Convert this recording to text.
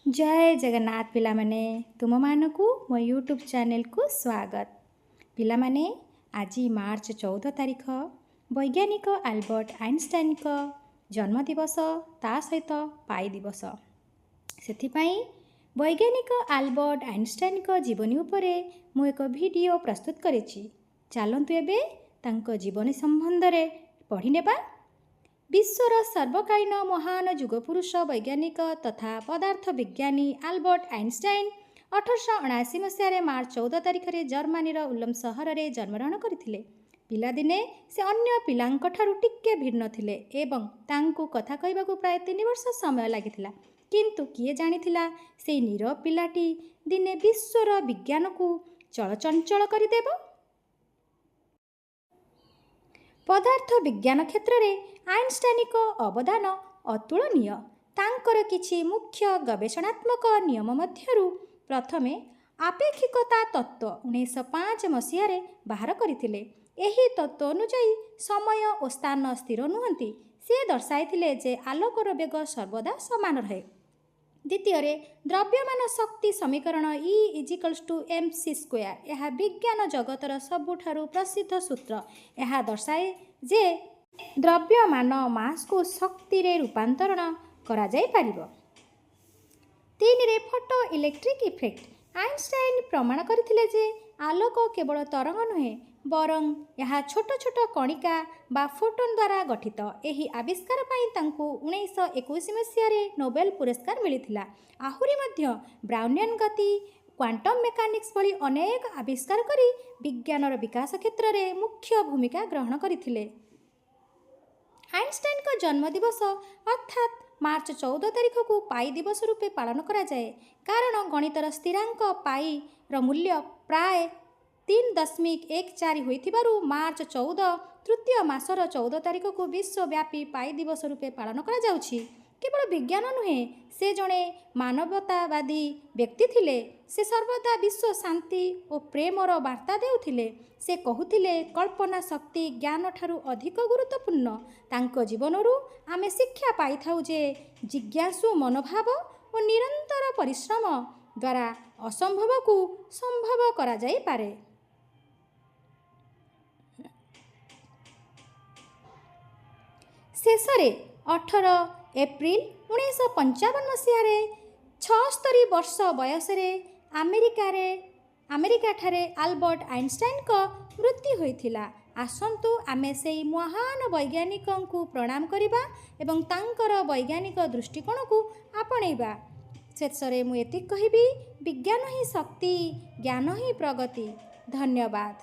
जय जगन्नाथ पिलामाने तुम मानकु मो यूट्यूब चैनल को स्वागत। पिलामाने आज मार्च 14 तारिख वैज्ञानिक आल्बर्ट आइनस्टाइन का जन्मदिवस ता सहित पाई दिवस। सेथिपाई वैज्ञानिक आल्बर्ट आइनस्टाइन का जीवनी उपरे मु एक वीडियो प्रस्तुत करेछि। चलंतु एबे तांको जीवनी संबंध रे पढ़ी नेबा। विश्वर सर्वकालीन महान युगपुरुष वैज्ञानिक तथा पदार्थ विज्ञानी आल्बर्ट आइनस्टाइन 1879 मसीह मार्च 14 तारिख में जर्मानीर उल्म सहर में जन्मग्रहण करथिले। पिलादिने से अन्य पिलांक ठारू टिके भिन्न थिले एवं तांकु कथा कहबाकू प्राय 3 वर्ष समय लागिथिला। किंतु किए जानिथिला से नीरव पिलाटी दिने विश्वर विज्ञान को चलचंचल करदेव। पदार्थ विज्ञान क्षेत्र में आइनस्टाइनिक अवदान अतुलनीय। तांकर किछि मुख्य गवेषणात्मक नियम मध्यरु प्रथमे आपेक्षिकता तत्व 1905 मसीह बाहर करथिले। एही तत्व अनुसार समय और स्थान स्थिर नुहंती। से दर्शाइथिले जे आलोकर वेग सर्वदा समान रहे। द्वितीय द्रव्यमान शक्ति समीकरण E=mc²। यह विज्ञान जगतर सबुठारु प्रसिद्ध सूत्र। यह दर्शाए जे द्रव्यमान मास को शक्ति रे रूपांतरण करा जाय पारिबो। 3 फोटो इलेक्ट्रिक इफेक्ट। आइनस्टाइन प्रमाण करथिले जे आलोक केवल तरंग नुहे बरं यह छोट छोट कणिका बा फोटोन द्वारा गठित। एही आविष्कार पई तांकु 1921 मसीह नोबेल पुरस्कार मिलिथिला। आहुरी मध्य ब्राउनियन गति क्वांटम मेकानिक्स भली अनेक आविष्कार करी विज्ञानर विकास क्षेत्र में मुख्य भूमिका ग्रहण करथिले। आइनस्टाइन का जन्मदिवस अर्थात मार्च 14 तारिख को पाई दिवस रूपे पालन करा जाए। कारण गणितर स्थिरांक पाई र मूल्य प्राय 3.14 होइथिबारु मार्च 14 तृतीय मासर 14 तारिख को विश्वव्यापी पाई दिवस रूपे पालन करा जाउछि। केवल विज्ञान नुहे से जड़े मानवतावादी व्यक्ति थिले। से सर्वदा विश्व शांति और प्रेमर वार्ता देउथिले। से कहूथिले कल्पना शक्ति ज्ञान ठारू अधिक गुरुत्वपूर्ण। तांको जीवनरू आमे शिक्षा पाई थाउ जे जिज्ञासु मनोभाव और निरंतर परिश्रम द्वारा असंभव को संभव करा जाई पारे। शेषरे 18 एप्रिल 1955 मसीह 76 वर्ष बयस अमेरिका ठारे आल्बर्ट आइनस्टाइन का मृत्यु होइथिला। आसंतु आमे सेई महान वैज्ञानिक को प्रणाम करिबा एवं तांकर वैज्ञानिक दृष्टिकोण को आपणैबा। शेषरे मु एति कहिबी, विज्ञान ही शक्ति, ज्ञान ही प्रगति। धन्यवाद।